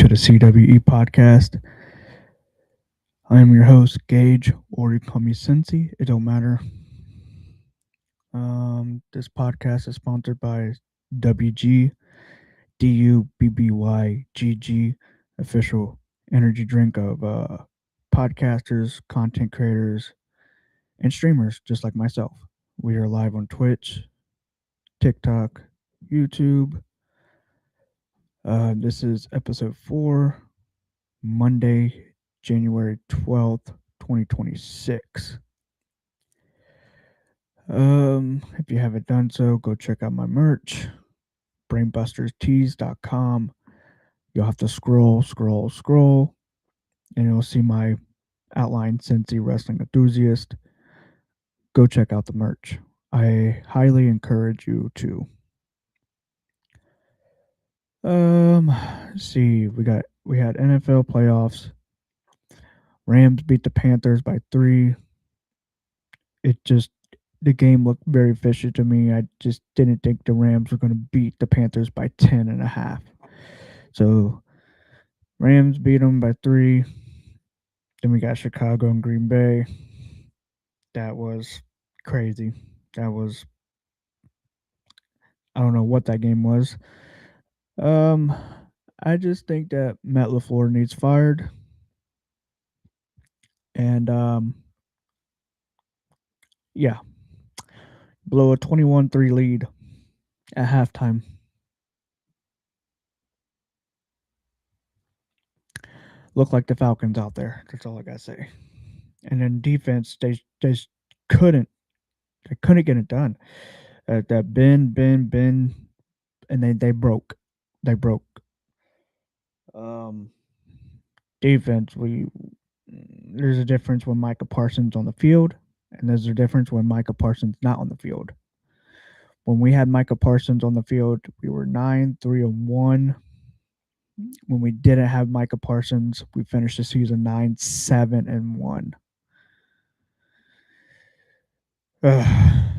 to the Cwe Podcast. I am your host, Gage, or you can call me Cincy. It don't matter. This podcast is sponsored by WG, DUBBYGG, official energy drink of podcasters, content creators, and streamers just like myself. We are live on Twitch, TikTok, YouTube. This is episode 4, Monday, January 12th, 2026. If you haven't done so, go check out my merch, brainbusterstees.com. You'll have to scroll, and you'll see my outline Cincy Wrestling Enthusiast. Go check out the merch. I highly encourage you to. See, we had NFL playoffs. Rams beat the Panthers by 3. It just the game looked very fishy to me. I just didn't think the Rams were going to beat the Panthers by 10.5. So Rams beat them by 3. Then we got Chicago and Green Bay. That was crazy. That was I don't know what that game was. Um, I just think that Matt LaFleur needs fired, and yeah, blow a 21-3 lead at halftime. Look like the Falcons out there. That's all I gotta say. And then defense, they just couldn't they couldn't get it done. That Ben, and they broke. They broke. Um, Defense, we there's a difference when Micah Parsons on the field, and there's a difference when Micah Parsons not on the field. When we had Micah Parsons on the field, we were 9-3-1. When we didn't have Micah Parsons, we finished the season 9-7-1. I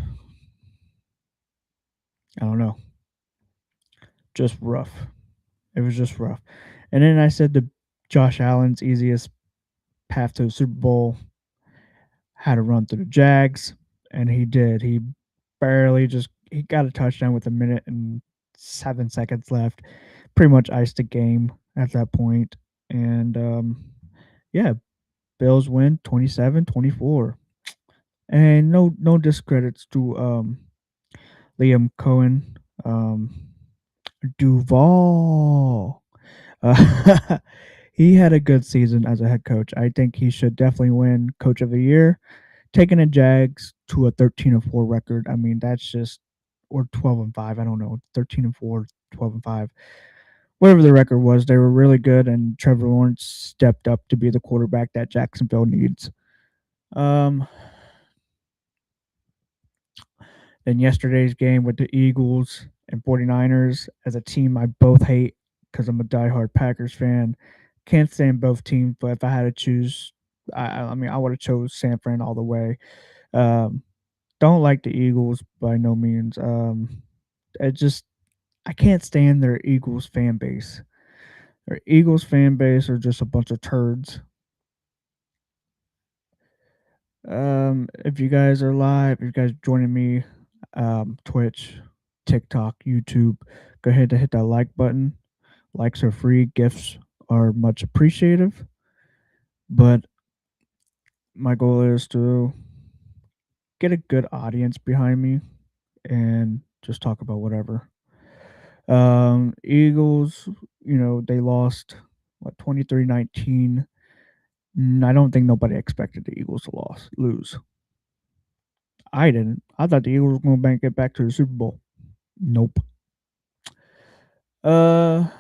don't know. Just rough. It was just rough. And then I said the Josh Allen's easiest path to the Super Bowl had to run through the Jags, and he did. He got a touchdown with 1 minute and 7 seconds left. Pretty much iced the game at that point. And yeah, Bills win 27-24. And no discredits to Liam Cohen, Duval. He had a good season as a head coach. I think he should definitely win Coach of the Year. Taking the Jags to a 13-4 record. I mean, that's just or 12-5. I don't know, 13-4, 12-5. Whatever the record was, they were really good, and Trevor Lawrence stepped up to be the quarterback that Jacksonville needs. Um, Then yesterday's game with the Eagles and 49ers as a team I both hate because I'm a diehard Packers fan. Can't stand both teams, but if I had to choose, I mean, I would have chose San Fran all the way. Um, don't like the Eagles by no means. It just I can't stand their Eagles fan base. Their Eagles fan base are just a bunch of turds. If you guys are live, if you guys joining me, Twitch, TikTok, YouTube, go ahead and hit that like button. Likes are free, gifts are much appreciative. But my goal is to get a good audience behind me and just talk about whatever. Eagles, they lost 23-19. I don't think nobody expected the Eagles to lose. I didn't. I thought the Eagles were going to get back to the Super Bowl. Nope. And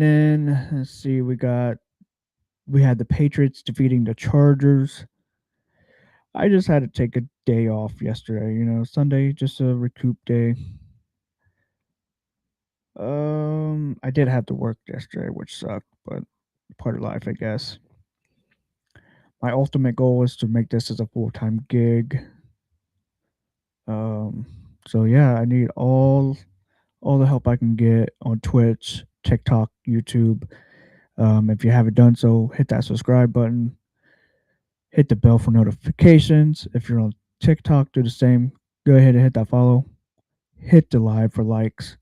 then let's see, we had the Patriots defeating the Chargers. I just had to take a day off yesterday, Sunday, just a recoup day. I did have to work yesterday, which sucked, but part of life, I guess. My ultimate goal is to make this as a full-time gig. So yeah, I need all the help I can get on Twitch, TikTok, YouTube. If you haven't done so, hit that subscribe button, hit the bell for notifications. If you're on TikTok, do the same. Go ahead and hit that follow, hit the live for likes.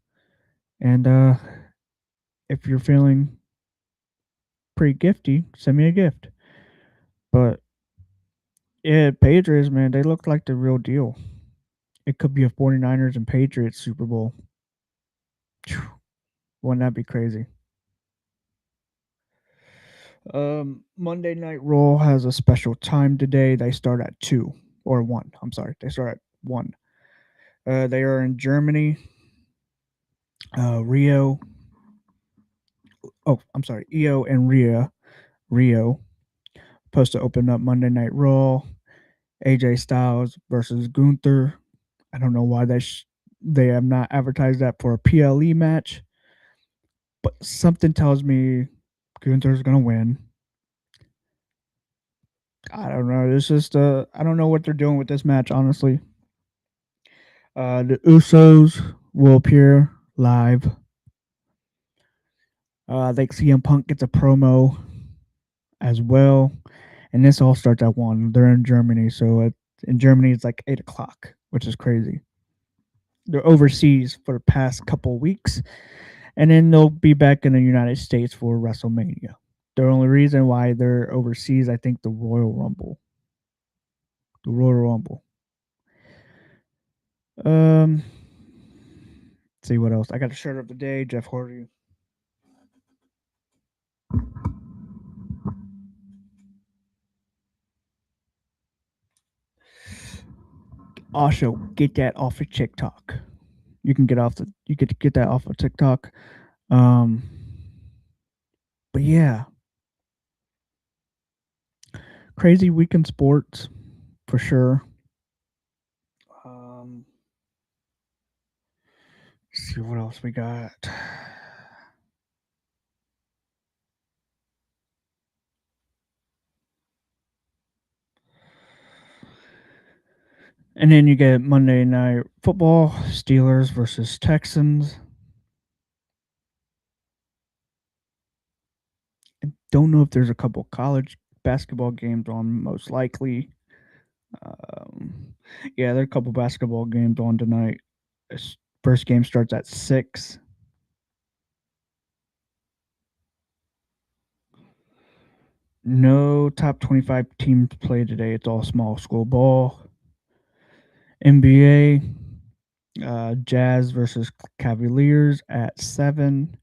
And if you're feeling pretty gifty, send me a gift. But yeah, Patriots, man, they look like the real deal. It could be a 49ers and Patriots Super Bowl. Wouldn't that be crazy? Monday Night Raw has a special time today. They start at 2 or 1. I'm sorry. They start at 1. They are in Germany. Rio. Oh, I'm sorry. Io and Rio. Supposed to open up Monday Night Raw. AJ Styles versus Gunther. I don't know why they have not advertised that for a PLE match, but something tells me Gunther's gonna win. I don't know. It's just I don't know what they're doing with this match, honestly. The Usos will appear live. I think CM Punk gets a promo as well, and this all starts at 1. They're in Germany, so in Germany it's like 8 o'clock, which is crazy. They're overseas for the past couple weeks, and then they'll be back in the United States for WrestleMania. The only reason why they're overseas, I think, the Royal Rumble. The Royal Rumble. Let's see what else. I got the shirt of the day, Jeff Hardy. Also, get that off of TikTok. You get that off of TikTok. Um, but yeah, crazy week in sports for sure. Let's see what else we got. And then you get Monday Night Football, Steelers versus Texans. I don't know if there's a couple college basketball games on, most likely. Yeah, there are a couple basketball games on tonight. This first game starts at 6. No top 25 teams play today. It's all small school ball. NBA, Jazz versus Cavaliers at 7.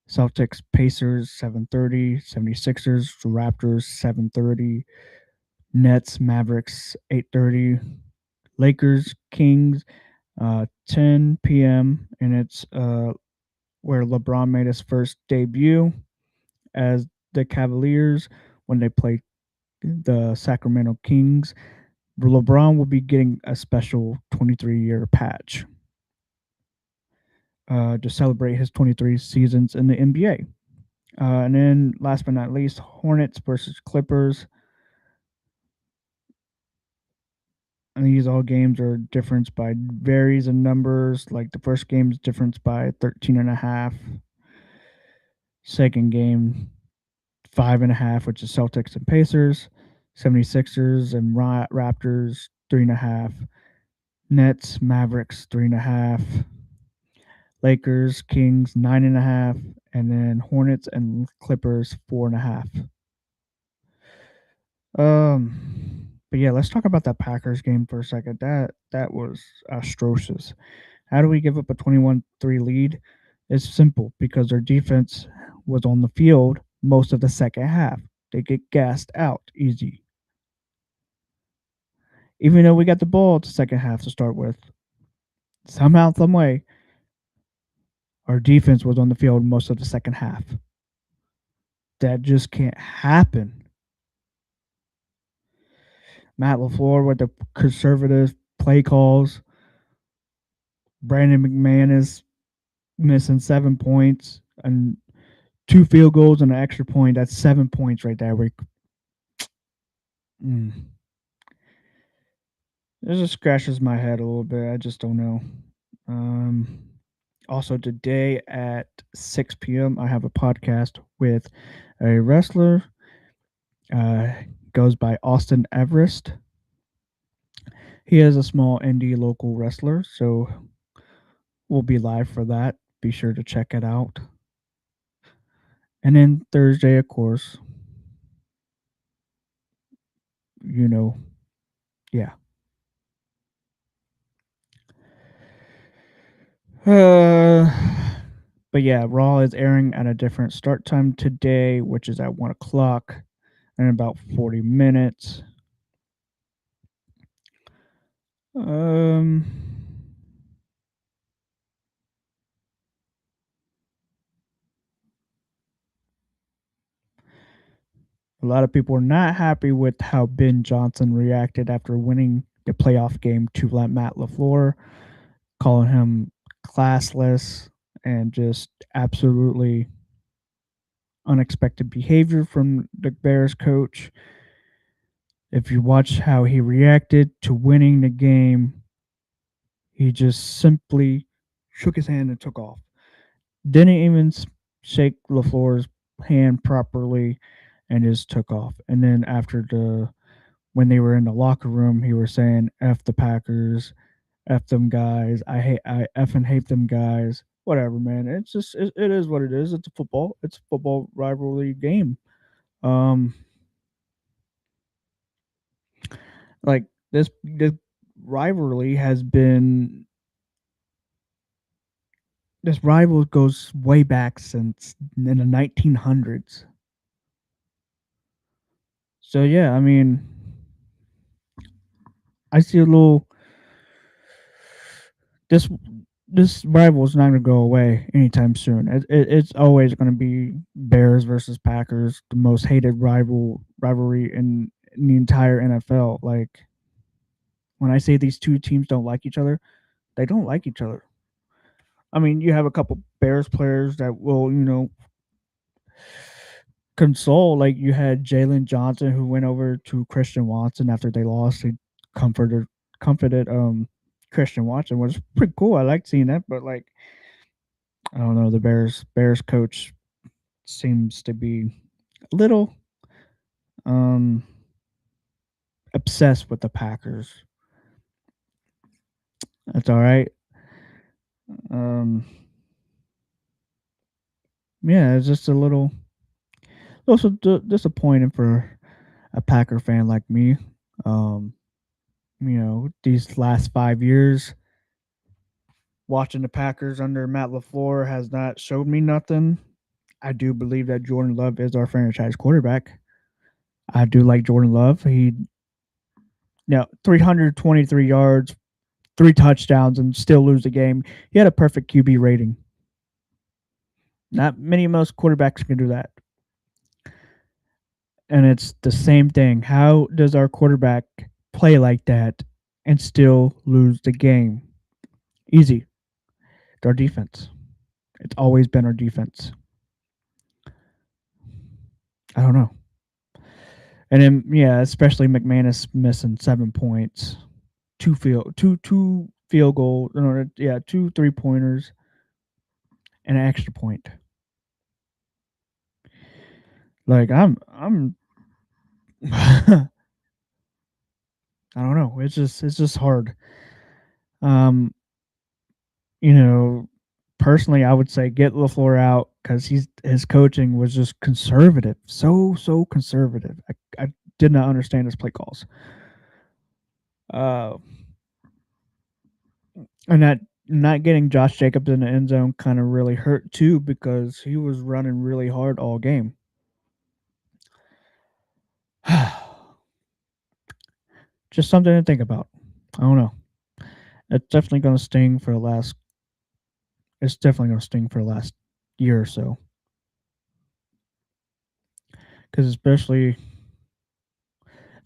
Celtics, Pacers, 7:30. 76ers, Raptors, 7:30. Nets, Mavericks, 8:30. Lakers, Kings, 10 p.m. And it's where LeBron made his first debut as the Cavaliers when they played the Sacramento Kings. LeBron will be getting a special 23-year patch to celebrate his 23 seasons in the NBA. And then, last but not least, Hornets versus Clippers. And these all games are difference by varies in numbers. Like the first game is difference by 13 and a half. Second game, 5.5, which is Celtics and Pacers. 76ers and Raptors, 3.5. Nets, Mavericks, 3.5. Lakers, Kings, 9.5. And then Hornets and Clippers, 4.5. But yeah, let's talk about that Packers game for a second. That was atrocious. How do we give up a 21-3 lead? It's simple because their defense was on the field most of the second half. They get gassed out easy. Even though we got the ball the second half to start with, somehow, some way, our defense was on the field most of the second half. That just can't happen. Matt LaFleur with the conservative play calls. Brandon McMahon is missing 7 points and 2 field goals and an extra point. That's 7 points right there. Mm. It just scratches my head a little bit. I just don't know. Also, today at 6 p.m., I have a podcast with A wrestler uh, goes by Austin Everest. He is a small indie local wrestler, so we'll be live for that. Be sure to check it out. And then Thursday, of course, you know, yeah. Uh, but yeah, Raw is airing at a different start time today, which is at 1 o'clock in about 40 minutes. Um, a lot of people are not happy with how Ben Johnson reacted after winning the playoff game to Matt LaFleur, calling him classless and just absolutely unexpected behavior from the Bears coach. If you watch how he reacted to winning the game, he just simply shook his hand and took off. Didn't even shake LaFleur's hand properly and just took off. And then after when they were in the locker room, he was saying F the Packers, F them guys, I effing hate them guys. Whatever, man. It's just it is what it is. It's a football rivalry game. Um like this rivalry has been this rival goes way back since in the 1900s. So yeah, I mean, I see a little this this rival is not going to go away anytime soon. It's always going to be Bears versus Packers, the most hated rivalry in the entire NFL. Like when I say these two teams don't like each other, they don't like each other. I mean, you have a couple Bears players that will, console. Like you had Jalen Johnson who went over to Christian Watson after they lost. He comforted Christian Watson, which was pretty cool. I liked seeing that, but like I don't know, the Bears coach seems to be a little um obsessed with the Packers. That's all right. Um yeah, it's just a little also disappointing for a Packer fan like me. Um these last 5 years watching the Packers under Matt LaFleur has not showed me nothing. I do believe that Jordan Love is our franchise quarterback. I do like Jordan Love. He 323 yards, 3 touchdowns, and still lose the game. He had a perfect QB rating. Not many most quarterbacks can do that. And it's the same thing. How does our quarterback play like that and still lose the game? Easy. It's our defense. It's always been our defense. I don't know. And then yeah, especially McManus missing 7 points, two field goal, no, yeah, 2 3-pointers, and an extra point. Like I'm I don't know. It's just hard. Um, you know, personally, I would say get LaFleur out because his coaching was just conservative, so conservative. I did not understand his play calls. Uh, and that not getting Josh Jacobs in the end zone kind of really hurt too because he was running really hard all game. Just something to think about. I don't know. It's definitely going to sting for the last. It's definitely going to sting for the last year or so. Because especially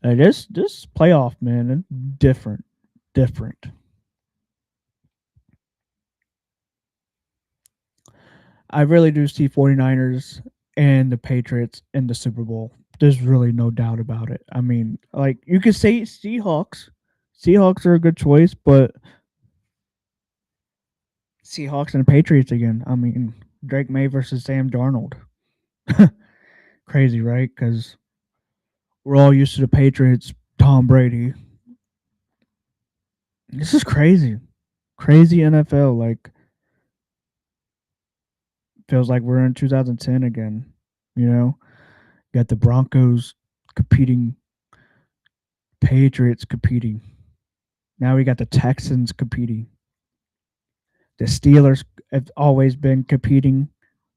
this playoff, man, it's different. I really do see 49ers and the Patriots in the Super Bowl. There's really no doubt about it. I mean, like you could say Seahawks. Seahawks are a good choice, but Seahawks and the Patriots again. I mean, Drake May versus Sam Darnold. Crazy, right? Because we're all used to the Patriots, Tom Brady. This is crazy. Crazy NFL. Like, feels like we're in 2010 again. You know, got the Broncos competing, Patriots competing. Now we got the Texans competing. The Steelers have always been competing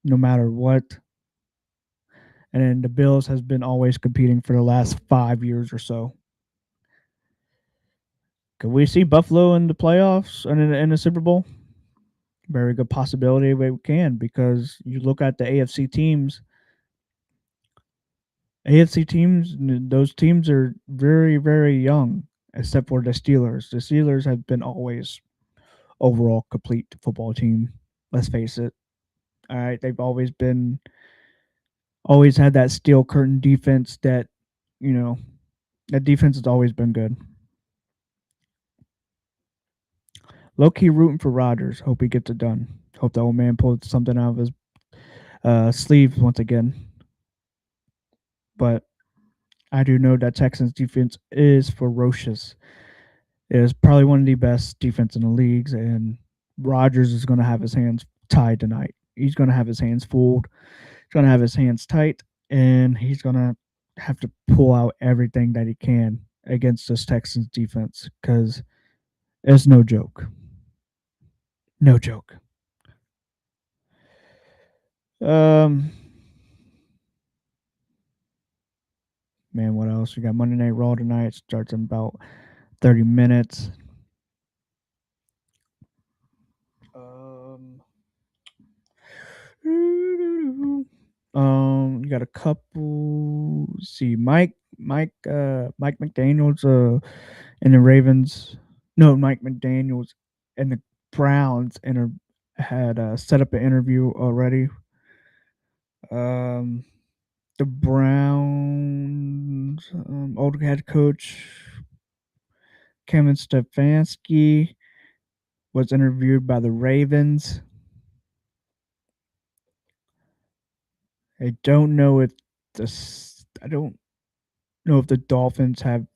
no matter what. And then the Bills has been always competing for the last 5 years or so. Could we see Buffalo in the playoffs and in the Super Bowl? Very good possibility we can because you look at the AFC teams. AFC teams, those teams are very, very young, except for the Steelers. The Steelers have been always overall complete football team. Let's face it. All right, they've always had that steel curtain defense that, you know, that defense has always been good. Low key rooting for Rodgers. Hope he gets it done. Hope the old man pulls something out of his sleeve once again. But I do know that Texans defense is ferocious. It is probably one of the best defense in the leagues, and Rodgers is going to have his hands tied tonight. He's going to have his hands fooled. He's going to have his hands tight, and he's going to have to pull out everything that he can against this Texans defense because it's no joke. No joke. Um, Man, what else? We got Monday Night Raw tonight. It starts in about 30 minutes. Um, you got a couple. See, Mike McDaniel's, and the Ravens. No, Mike McDaniel's and the Browns, had set up an interview already. Um, the Browns, old head coach Kevin Stefanski was interviewed by the Ravens. I don't know if I don't know if the Dolphins have.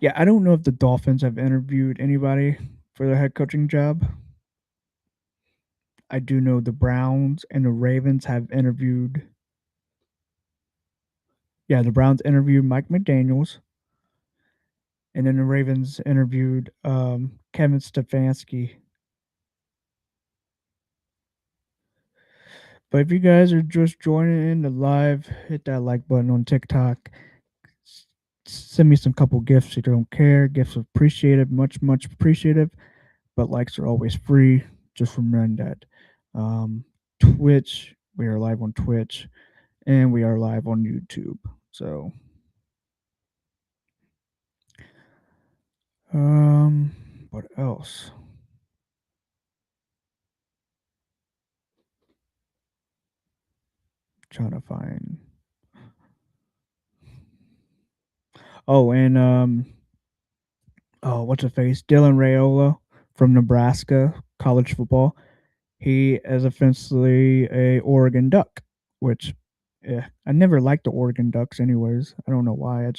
Yeah, I don't know if the Dolphins have interviewed anybody for the head coaching job. I do know the Browns and the Ravens have interviewed. Yeah, the Browns interviewed Mike McDaniels, and then the Ravens interviewed Kevin Stefanski. But if you guys are just joining in the live, hit that like button on TikTok. Send me some couple gifts if you don't care. Gifts are appreciated, much appreciated. But likes are always free. Just remember that. Twitch, we are live on Twitch, and we are live on YouTube. So, what else? Trying to find. Oh, and what's his face? Dylan Raiola from Nebraska college football. He is essentially a Oregon Duck, which, yeah, I never liked the Oregon Ducks. Anyways, I don't know why.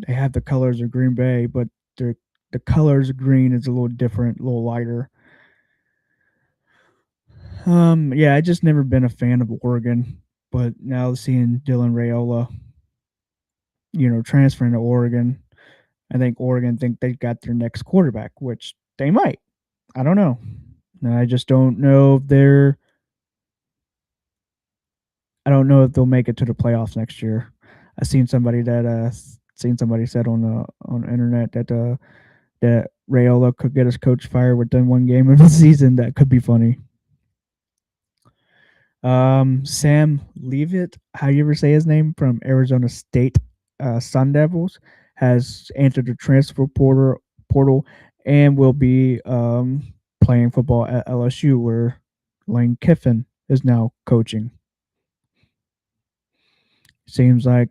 They have the colors of Green Bay, but the colors of green is a little different, a little lighter. Yeah, I just never been a fan of Oregon, but now seeing Dylan Raiola, transferring to Oregon, I think Oregon think they got their next quarterback, which they might. I don't know. I just don't know if they're. I don't know if they'll make it to the playoffs next year. I seen somebody said on the internet that Rayola could get his coach fired within one game of the season. That could be funny. Sam Leavitt, how you ever say his name, from Arizona State Sun Devils, has entered the transfer portal and will be playing football at LSU, where Lane Kiffin is now coaching. Seems like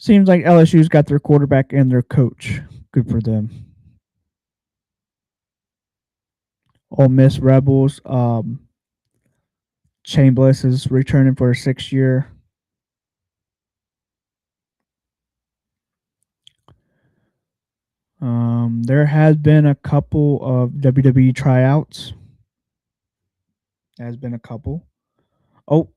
LSU's got their quarterback and their coach. Good for them. Ole Miss Rebels. Shane Bliss is returning for a 6th year. There has been a couple of WWE tryouts. Has been a couple. Oh,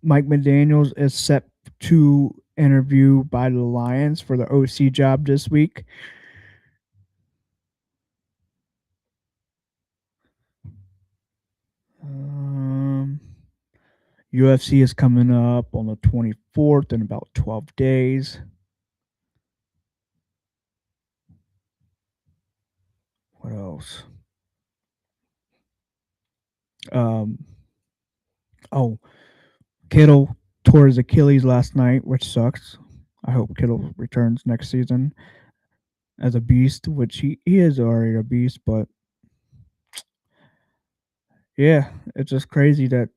Mike McDaniels is set to interview by the Lions for the OC job this week. Um, UFC is coming up on the 24th in about 12 days. What else? Um, oh, Kittle tore his Achilles last night, which sucks. I hope Kittle returns next season as a beast, which he is already a beast, but yeah, it's just crazy that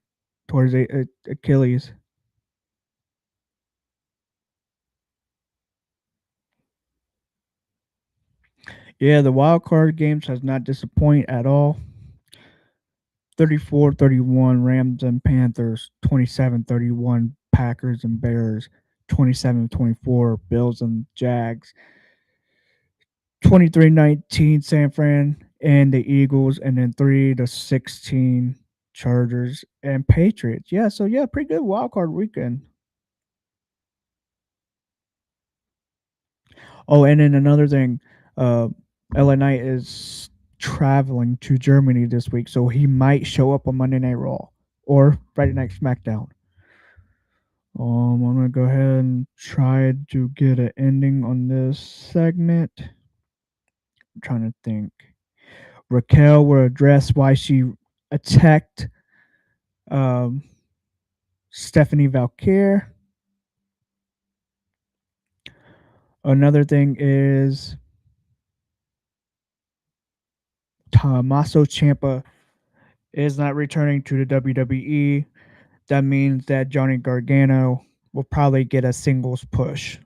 tore his Achilles. Yeah, the wild card games has not disappointed at all. 34-31 Rams and Panthers, 27-31 Packers and Bears, 27-24 Bills and Jags, 23-19 San Fran and the Eagles, and then 3-16 Chargers and Patriots. Yeah, so yeah, pretty good wild card weekend. Oh, and then another thing, uh, LA Knight is traveling to Germany this week, so he might show up on Monday Night Raw or Friday Night SmackDown. I'm gonna go ahead and try to get an ending on this segment. I'm trying to think. Raquel will address why she attacked um, Stephanie Valkyr. Another thing is Tommaso Ciampa is not returning to the WWE. That means that Johnny Gargano will probably get a singles push,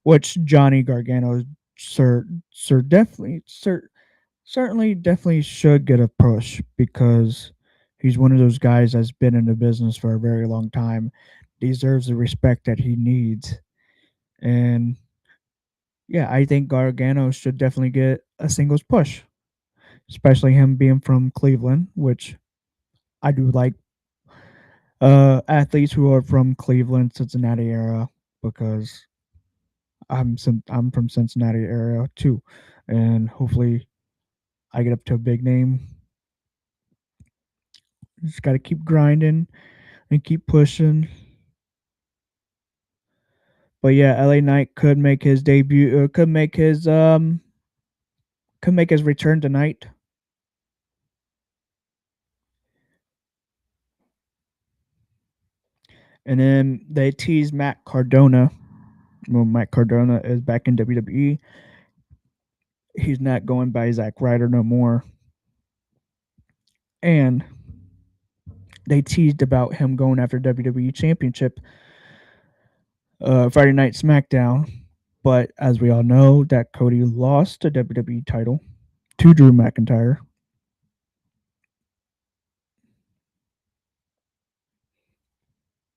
which Johnny Gargano certainly definitely should get a push because he's one of those guys that's been in the business for a very long time, deserves the respect that he needs. And yeah, I think Gargano should definitely get a singles push, especially him being from Cleveland, which I do like athletes who are from Cleveland, Cincinnati area because I'm from Cincinnati area too, and hopefully I get up to a big name. Just got to keep grinding and keep pushing. But yeah, LA Knight could make his debut. Could make his return tonight. And then they tease Matt Cardona. Well, Matt Cardona is back in WWE. He's not going by Zack Ryder no more. And they teased about him going after WWE Championship Friday Night SmackDown. But as we all know, that Cody lost the WWE title to Drew McIntyre.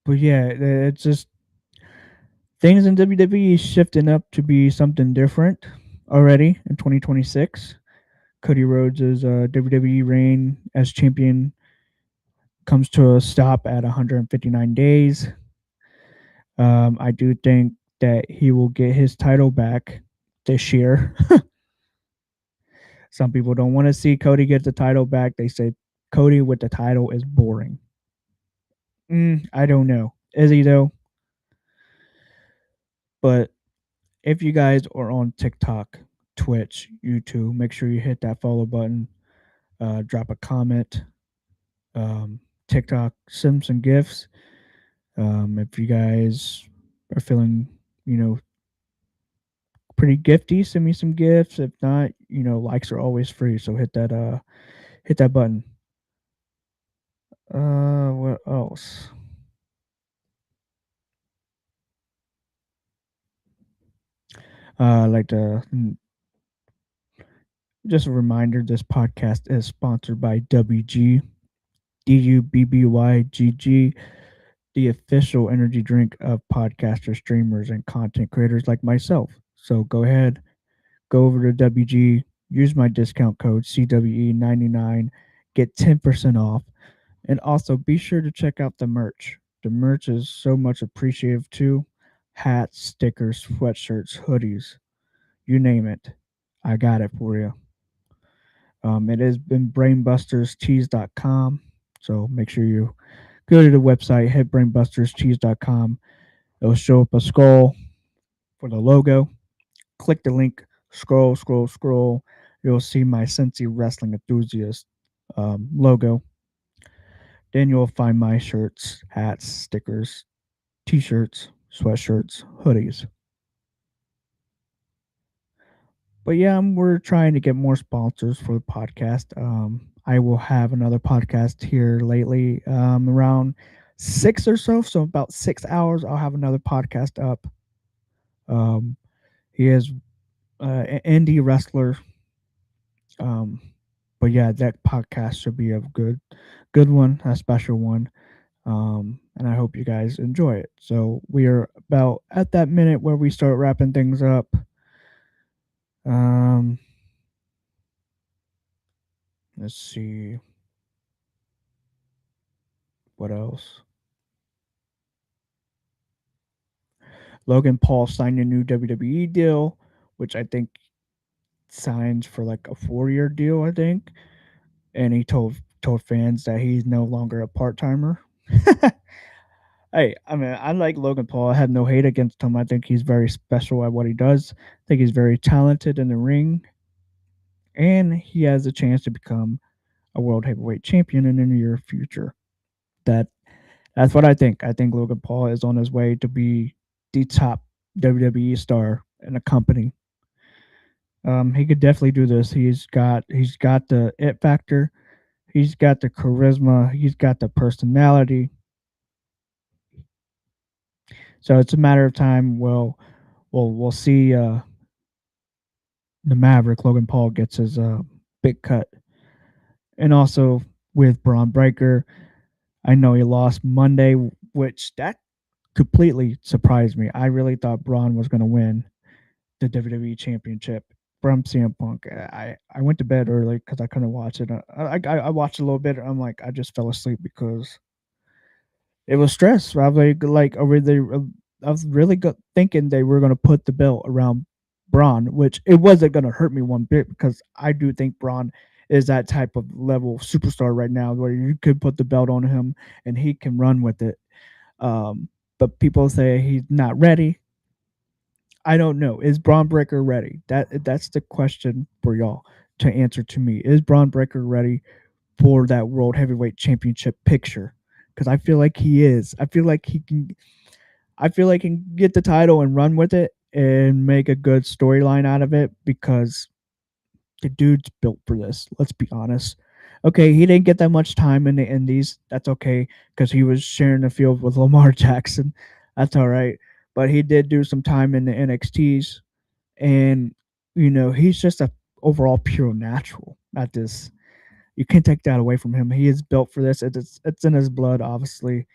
But yeah, it's just things in WWE shifting up to be something different already in 2026. Cody Rhodes' WWE reign as champion comes to a stop at 159 days. I do think that he will get his title back this year. Some people don't want to see Cody get the title back. They say Cody with the title is boring. I don't know. Is he though? But if you guys are on TikTok, Twitch, YouTube, make sure you hit that follow button. Drop a comment. TikTok, send some gifts. If you guys are feeling, you know, pretty gifty, send me some gifts. If not, likes are always free. So hit that button. What else? Like the Just a reminder: this podcast is sponsored by WG, DUBBYGG, the official energy drink of podcasters, streamers, and content creators like myself. So go ahead, go over to WG, use my discount code CWE99, get 10% off, and also be sure to check out the merch. The merch is so much appreciative too. Hats, stickers, sweatshirts, hoodies, you name it. I got it for you. It has been brainbusterscheese.com. So make sure you go to the website, hit brainbusterscheese.com. It'll show up a scroll for the logo. Click the link, scroll, scroll, scroll. You'll see my Cincy Wrestling Enthusiast logo. Then you'll find my shirts, hats, stickers, t shirts, sweatshirts, hoodies. But yeah, we're trying to get more sponsors for the podcast. I will have another podcast here lately, around 6 or so. So about 6 hours, I'll have another podcast up. Um, he is an indie wrestler. Um, but yeah, that podcast should be a good one, a special one. And I hope you guys enjoy it. So we are about at that minute where we start wrapping things up. Um, let's see what else. Logan Paul signed a new WWE deal, which I think signs for like a 4 year deal, I think. And he told fans that he's no longer a part timer. Hey, I mean, I like Logan Paul. I have no hate against him. I think he's very special at what he does. I think he's very talented in the ring, and he has a chance to become a world heavyweight champion in the near future. That that's what I think. I think Logan Paul is on his way to be the top WWE star in a company. He could definitely do this. He's got the it factor. He's got the charisma. He's got the personality. So it's a matter of time. We'll see. The Maverick Logan Paul gets his big cut, and also with Braun Breaker. I know he lost Monday, which that completely surprised me. I really thought Braun was going to win the WWE Championship from CM Punk. I went to bed early because I couldn't watch it. I watched a little bit. I'm like I just fell asleep because it was stress. I was really thinking they were going to put the belt around Braun, which it wasn't going to hurt me one bit because I do think Braun is that type of level superstar right now where you could put the belt on him and he can run with it. But people say he's not ready. I don't know. Is Braun Breaker ready? That's the question for y'all to answer to me. Is Braun Breaker ready for that World Heavyweight Championship picture? Because I feel like he is. I feel like he can. I feel like he can get the title and run with it and make a good storyline out of it because the dude's built for this. Let's be honest. Okay, he didn't get that much time in the Indies. That's okay because he was sharing the field with Lamar Jackson. That's all right. But he did do some time in the NXTs, and he's just a overall pure natural at this. You can't take that away from him. He is built for this. It's in his blood, obviously.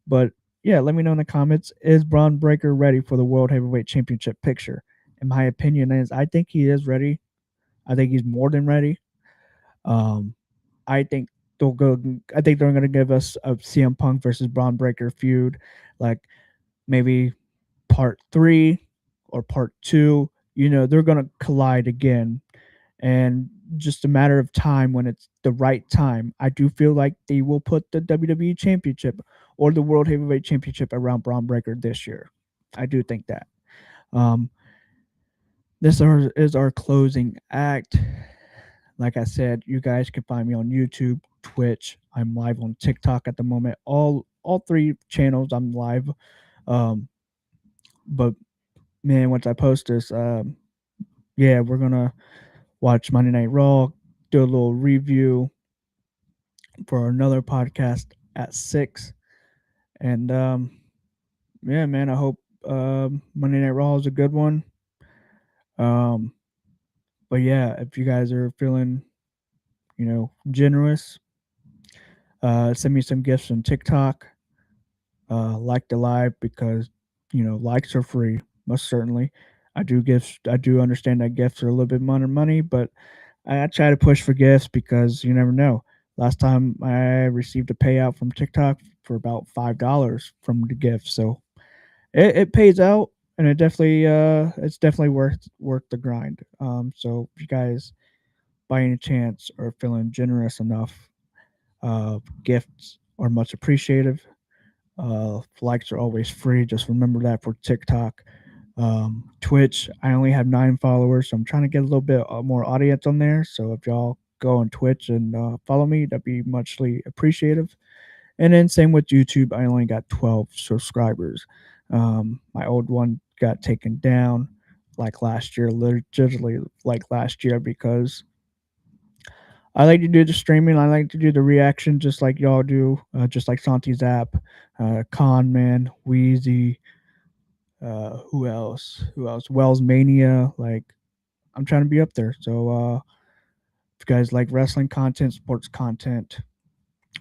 But yeah, let me know in the comments: is Braun Breaker ready for the World Heavyweight Championship picture? And my opinion is, I think he is ready. I think he's more than ready. Um, I think they'll go. I think they're going to give us a CM Punk versus Braun Breaker feud, like maybe part 3 or part 2. They're going to collide again, and just a matter of time when it's the right time. I do feel like they will put the WWE Championship or the World Heavyweight Championship around Braun Breaker this year. I do think that. Um, is our closing act. Like I said, you guys can find me on YouTube, Twitch. I'm live on TikTok at the moment. All 3 channels I'm live. Um, but man, once I post this, yeah, we're gonna watch Monday Night Raw, do a little review for another podcast at 6. And yeah, man, I hope Monday Night Raw is a good one. Um, But yeah, if you guys are feeling, generous, send me some gifts on TikTok. Like the live because likes are free, most certainly. I do understand that gifts are a little bit more money, but I try to push for gifts because you never know. Last time I received a payout from TikTok for about $5 from the gift, so it pays out, and it's definitely worth the grind. So if you guys by any chance are feeling generous enough, gifts are much appreciated. Likes are always free. Just remember that for TikTok. Twitch, I only have 9 followers, so I'm trying to get a little bit more audience on there. So if y'all go on Twitch and follow me, that'd be muchly appreciative. And then same with YouTube, I only got 12 subscribers. My old one got taken down like last year, literally like last year, because I like to do the streaming. I like to do the reaction just like y'all do, just like Santi's app, Con Man, Wheezy, who else? Who else? Wells Mania. Like, I'm trying to be up there. So if you guys like wrestling content, sports content,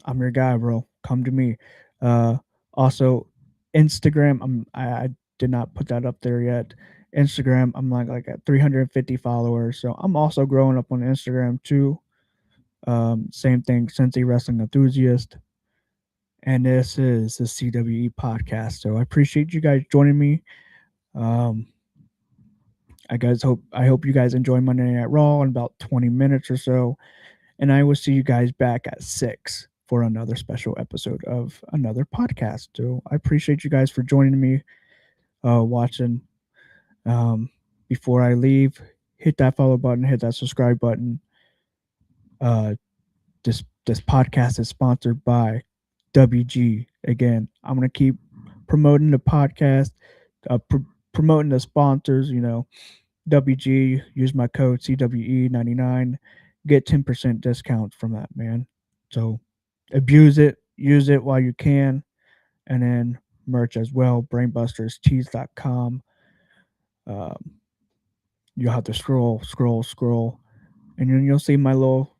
I'm your guy, bro. Come to me. Uh, Also, Instagram. I did not put that up there yet. Instagram. I'm like at 350 followers. So I'm also growing up on Instagram too. Same thing, Cincy Wrestling Enthusiast. And this is the CWE podcast. So I appreciate you guys joining me. Um, I hope you guys enjoy Monday Night Raw in about 20 minutes or so. And I will see you guys back at 6 for another special episode of another podcast. So I appreciate you guys for joining me, watching. Um, Before I leave, hit that follow button, hit that subscribe button. Uh, this podcast is sponsored by WG. Again, I'm gonna keep promoting the podcast, promoting the sponsors. WG. Use my code CWE99. Get 10% discount from that, man. So abuse it, use it while you can, and then merch as well. BrainbustersTees.com. Um, you'll have to scroll, and then you'll see my little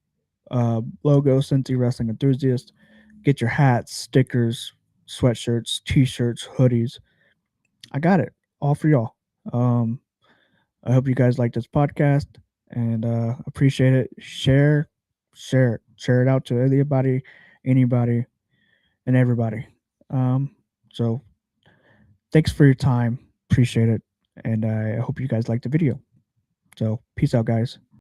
logo, Cincy Wrestling Enthusiast. Get your hats, stickers, sweatshirts, t-shirts, hoodies. I got it all for y'all. Um, I hope you guys like this podcast and appreciate it. Share it out to anybody, and everybody. Um, so thanks for your time. Appreciate it, and I hope you guys like the video. So peace out, guys.